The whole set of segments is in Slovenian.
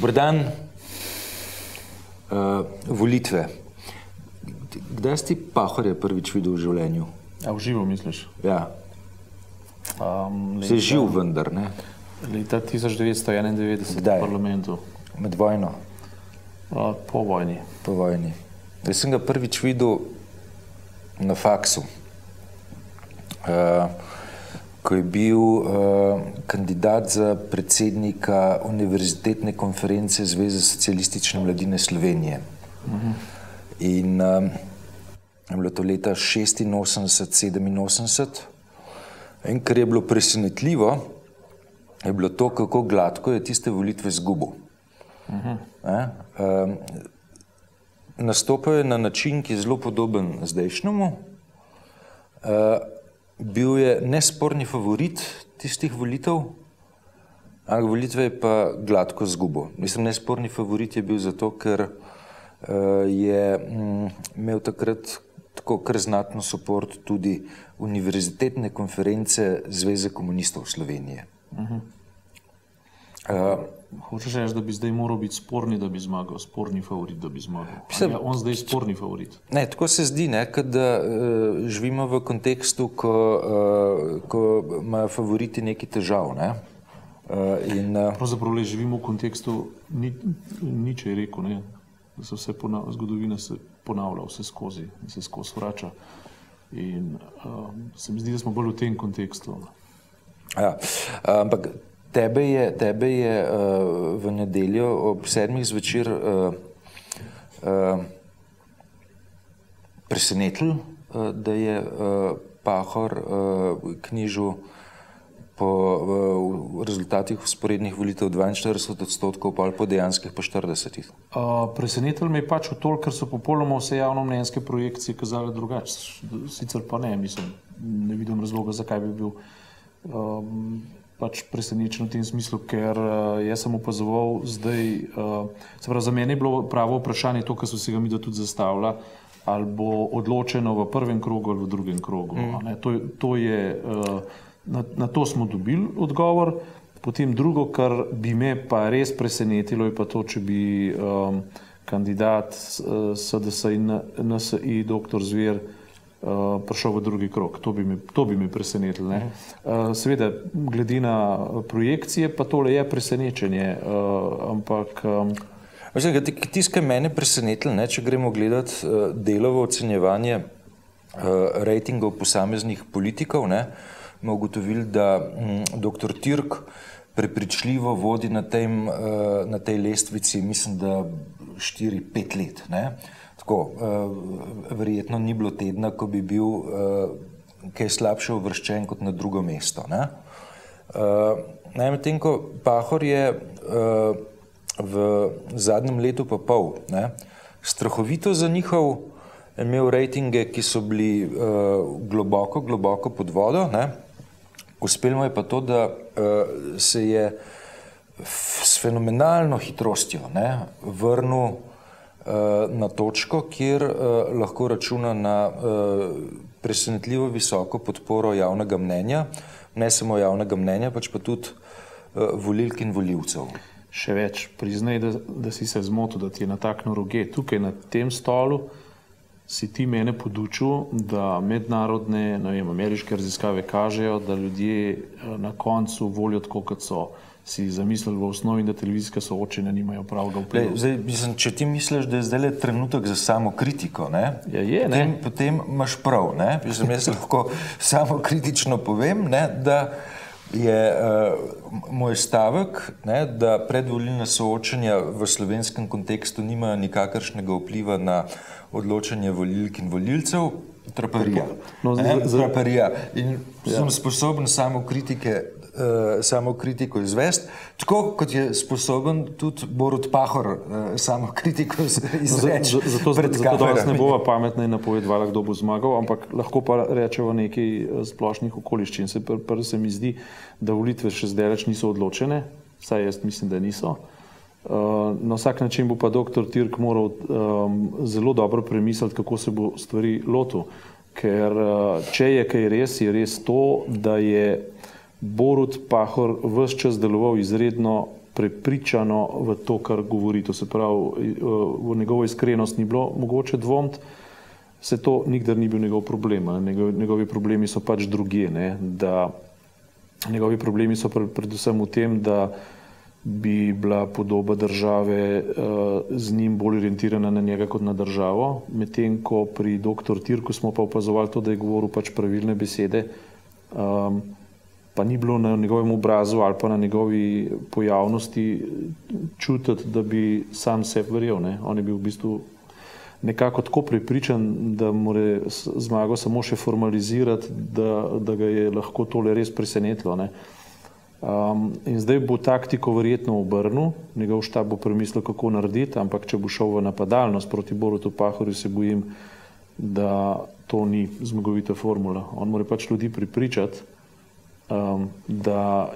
Dober dan. Volitve. Kdaj si ti Pahorja prvič videl v življenju? A v živo misliš? Ja. Si živ vendar, ne? Leta 1991 v parlamentu. Med vojno? Po vojni. Po vojni. Jaz sem ga prvič videl na faksu, ko je bil kandidat za predsednika Univerzitetne konference Zveze socialistične mladine Slovenije. In je bilo to leta 86-87. In kar je bilo presenetljivo, je bilo to, kako gladko je tiste volitve izgubil. Nastopil je na način, ki je zelo podoben zdajšnjemu. Bil je nesporni favorit tistih volitev, ampak volitve je pa gladko izgubil. Mislim, nesporni favorit je bil zato, ker je imel takrat tako kar znatno suport tudi Univerzitetne konference Zveze komunistov Slovenije. Hočeš reči, da bi zdaj moral biti sporni, da bi zmagal, sporni favorit, da bi zmagal. Ali je on zdaj sporni favorit? Ne, tako se zdi, da živimo v kontekstu, ko imajo favoriti nekaj težav. Pravzaprav živimo v kontekstu, nič je rekel, da se vse zgodovina se ponavlja, vse skozi vrača. In se mi zdi, da smo bolj v tem kontekstu. Ja, ampak Tebe je v nedeljo ob 7. zvečer presenetilo, da je Pahor knjižil po rezultatih vzporednih volitev 42%, pol po dejanskih pa 40%. Presenetilo me je pač v toliko, ker so popolnoma vse javnomnenjske projekcije kazale drugače. Sicer pa ne, mislim, ne vidim razloga, zakaj bi bil pač presenečen v tem smislu, ker jaz sem opazoval zdaj, se pravi, za mene je bilo pravo vprašanje to, kar so se ga mi da tudi zastavila, ali bo odločeno v prvem krogu ali v drugem krogu. Na to smo dobili odgovor. Potem drugo, kar bi me pa res presenetilo, je pa to, če bi kandidat SDS in NSI, dr. Zver, prišel v drugi krog. To bi me presenetilo. Seveda, glede na projekcije, pa tole je presenečenje, ampak... Tisto, kar mene presenetilo, če gremo gledati delovo ocenjevanje rejtingov posameznih politikov, smo ugotovili, da dr. Tirk prepričljivo vodi na tej lestvici, mislim, da 4-5 let. Tako, verjetno ni bilo tedna, ko bi bil kaj slabše uvrščen kot na drugo mesto. Medtem ko Pahor je v zadnjem letu pa pol strahovito zanihal, imel rejtinge, ki so bili globoko pod vodo. Uspelo mu je pa to, da se je s fenomenalno hitrostjo vrnil na točko, kjer lahko računa na presenetljivo visoko podporo javnega mnenja, ne samo javnega mnenja, pač pa tudi volilk in volivcev. Še več, priznaj, da si se zmotil, da ti je nataknil roge. Tukaj na tem stolu si ti mene podučil, da mednarodne, ameriške raziskave kažejo, da ljudje na koncu volijo tako, kot so si zamislili v osnovi, da televizijska soočenja nimajo pravega vpliva. Zdaj, če ti misliš, da je zdaj trenutek za samokritiko, potem imaš prav. Jaz lahko samokritično povem, da je moj stavek, da predvolilna soočenja v slovenskem kontekstu nimajo nikakršnega vpliva na odločanje volilk in volilcev, traparija. In sem sposoben samokritiko izvesti, tako kot je sposoben tudi Borut Pahor samokritiko izreči. Zato danes ne bova pametna in napovedvala, kdo bo zmagal, ampak lahko pa rečeva nekaj splošnih okoliščin. Prvo se mi zdi, da volitve še zdaleč niso odločene, vsaj jaz mislim, da niso. Na vsak način bo pa dr. Tirk moral zelo dobro premisliti, kako se bo stvari lotil. Ker če je kaj res, je res to, da je Borut Pahor ves čas deloval izredno prepričano v to, kar govori. To se pravi, v njegovo iskrenost ni bilo mogoče dvomiti, se to nikdar ni bil njegov problem. Njegovi problemi so pač drugje. Njegovi problemi so predvsem v tem, da bi bila podoba države z njim bolj orientirana na njega kot na državo, medtem ko pri dr. Tirku smo pa opazovali to, da je govoril pač pravilne besede, pa ni bilo na njegovem obrazu ali pa na njegovi pojavnosti čutiti, da bi sam sebi verjel. On je bil v bistvu nekako tako prepričan, da mora zmago samo še formalizirati, da ga je lahko tole res presenetilo. In zdaj bo taktiko verjetno obrnil, njegov štab bo premislil, kako narediti, ampak če bo šel v napadalnost proti Borutu Pahorju, se bojim, da to ni zmagovita formula. On mora pač ljudi prepričati, da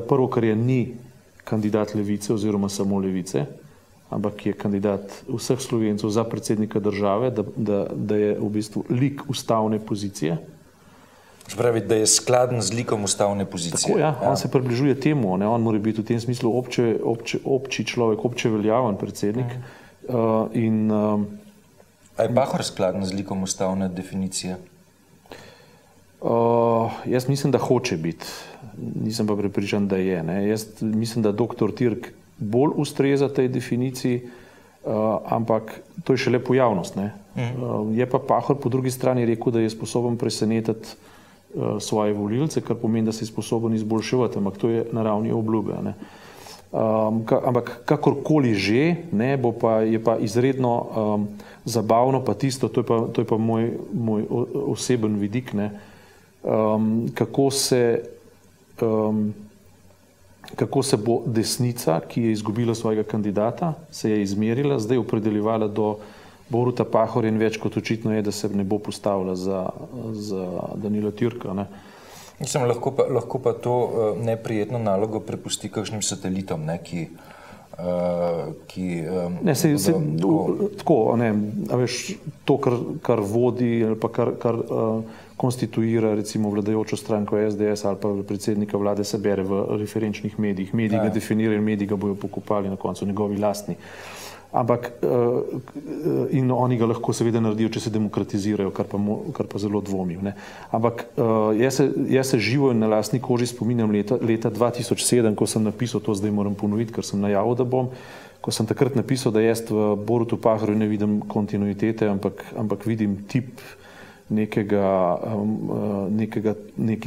prvo, kar je, ni kandidat levice oziroma samo levice, ampak je kandidat vseh Slovencev za predsednika države, da je v bistvu lik ustavne pozicije. Pravi, da je skladen z likom ustavne pozicije. Tako, ja. On se približuje temu, on mora biti v tem smislu obči človek, obče veljaven predsednik. A je Pahor skladen z likom ustavne definicije? Jaz mislim, da hoče biti. Nisem pa prepričan, da je. Jaz mislim, da dr. Tirk bolj ustreza tej definiciji, ampak to je šele pojavnost. Je pa Pahor po drugi strani rekel, da je sposoben presenetiti svoje volilce, kar pomeni, da se je sposoben izboljševati, ampak to je na ravni obljube. Ampak kakorkoli že, je pa izredno zabavno, pa tisto, to je pa moj oseben vidik, kako se bo desnica, ki je izgubila svojega kandidata, se je izmerila, zdaj opredeljevala do Boruta Pahorja in več kot očitno je, da se ne bo postavila za Danila Tirka. Mislim, lahko pa to neprijetno nalogo prepusti kakšnim satelitom, to, kar vodi ali pa kar konstituira recimo vladajočo stranko SDS ali pa predsednika vlade, se bere v referenčnih medijih. Mediji ga definirajo in mediji ga bojo pokopali na koncu, njegovi lastni. Ampak in oni ga lahko seveda naredijo, če se demokratizirajo, kar pa zelo dvomim. Ampak jaz se živo in na lastni koži spominjam leta 2007, ko sem napisal, to zdaj moram ponoviti, ker sem najavil, da bom, ko sem takrat napisal, da jaz v Borutu Pahorju ne vidim kontinuitete, ampak vidim tip neke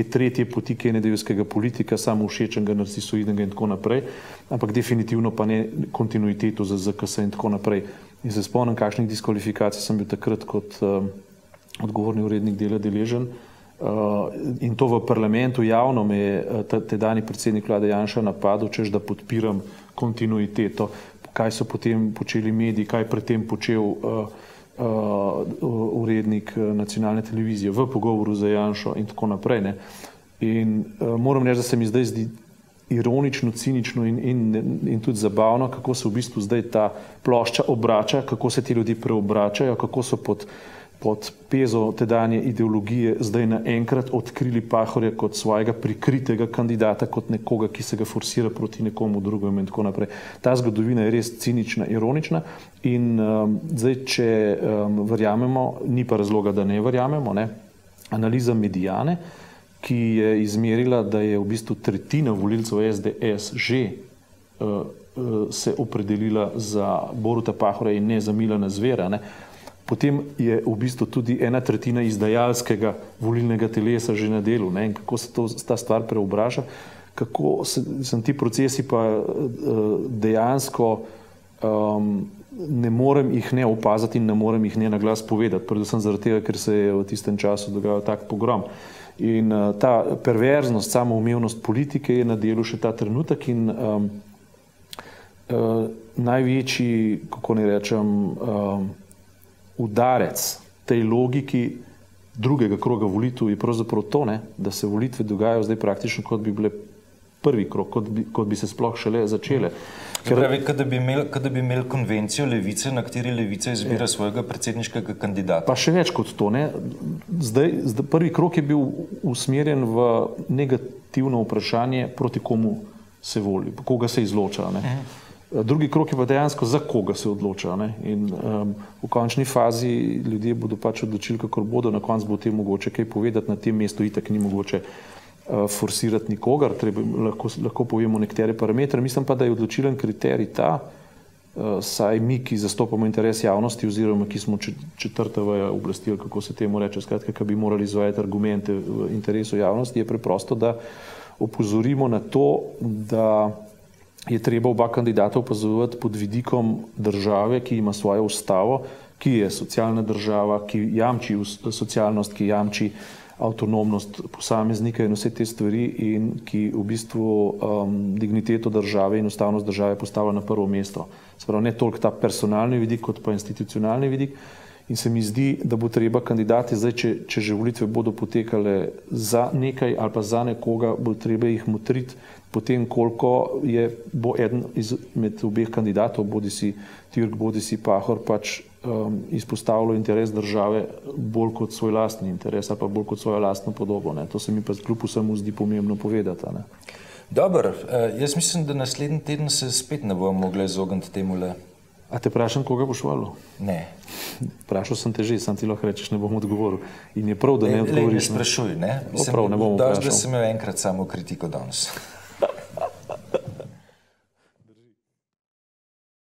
tretje poti kenedijevskega politika, samoušečenega, narcisoidnega in tako naprej, ampak definitivno pa ne kontinuiteto za ZKS in tako naprej. In se spomnim, kakšnih diskvalifikacij sem bil takrat kot odgovorni urednik Dela deležen. In to v parlamentu javno me je tedajni predsednik vlade Janša napadel, češ da podpiram kontinuiteto, kaj so potem počeli mediji, kaj pred tem počel urednik nacionalne televizije v pogovoru za Janšo in tako naprej. In moram reči, da se mi zdaj zdi ironično, cinično in tudi zabavno, kako se v bistvu zdaj ta plošča obrača, kako se ti ljudje preobračajo, kako so pod pezo tedanje ideologije zdaj naenkrat odkrili Pahorja kot svojega prikritega kandidata, kot nekoga, ki se ga forsira proti nekomu drugemu in tako naprej. Ta zgodovina je res cinična, ironična in zdaj, če verjamemo, ni pa razloga, da ne verjamemo, analiza Mediane, ki je izmerila, da je v bistvu tretjina volilcev SDS že se opredelila za Boruta Pahorja in ne za Milana Zvera, potem je v bistvu tudi 1/3 izdajalskega volilnega telesa že na delu. In kako se ta stvar preobraža, kako sem ti procesi pa dejansko ne morem jih ne opaziti in ne morem jih ne na glas povedati, predvsem zaradi tega, ker se je v tistem času dogajal tak pogrom. In ta perverznost, samoumevnost politike je na delu še ta trenutek in največji, kako ne rečem, udarec tej logiki drugega kroga volitev je pravzaprav to, da se volitve dogajajo zdaj praktično, kot bi bile prvi krog, kot bi se sploh šele začele. Pravi, kad bi imeli konvencijo levice, na kateri levica izbira svojega predsedniškega kandidata. Pa še več kot to. Zdaj prvi krog je bil usmerjen v negativno vprašanje, proti komu se voli, koga se izloča. Ne. Drugi krog je pa dejansko, za koga se odloča. Ne. In v končni fazi ljudje bodo pač odločili, kako bodo, na koncu bo o tem mogoče kaj povedati, na tem mestu itak ni mogoče forsirati nikogar, lahko povemo nekatere parametre. Mislim pa, da je odločilen kriterij ta, saj mi, ki zastopamo interes javnosti oziroma ki smo četrta veja oblasti, kako se temu reče, skratka, ki bi morali izvajati argumente v interesu javnosti, je preprosto, da opozorimo na to, da je treba oba kandidata opazovati pod vidikom države, ki ima svojo ustavo, ki je socialna država, ki jamči socialnost, ki jamči avtonomnost posameznika in vse te stvari in ki v bistvu digniteto države in ustavnost države postavlja na prvo mesto. Se pravi, ne toliko ta personalni vidik, kot pa institucionalni vidik. In se mi zdi, da bo treba kandidati, zdaj, če že volitve bodo potekale za nekaj ali pa za nekoga, bo treba jih motriti potem, koliko bo eden izmed obeh kandidatov, bodisi Türk, bodisi Pahor, pač izpostavilo interes države bolj kot svoj lastni interes ali pa bolj kot svojo lastno podobo. Ne. To se mi pa kljub vsemu zdi pomembno povedati. Ne. Dobro, jaz mislim, da naslednji teden se spet ne bomo mogli izogniti temule. A te vprašam, koga boš volil? Ne. Vprašal sem te že, sam ti lahko rečeš, ne bom odgovoril. In je prav, da ne odgovoriš. Ne sprašuj, ne? Prav, ne bom vprašal. Da sem imel enkrat samo kritiko danes.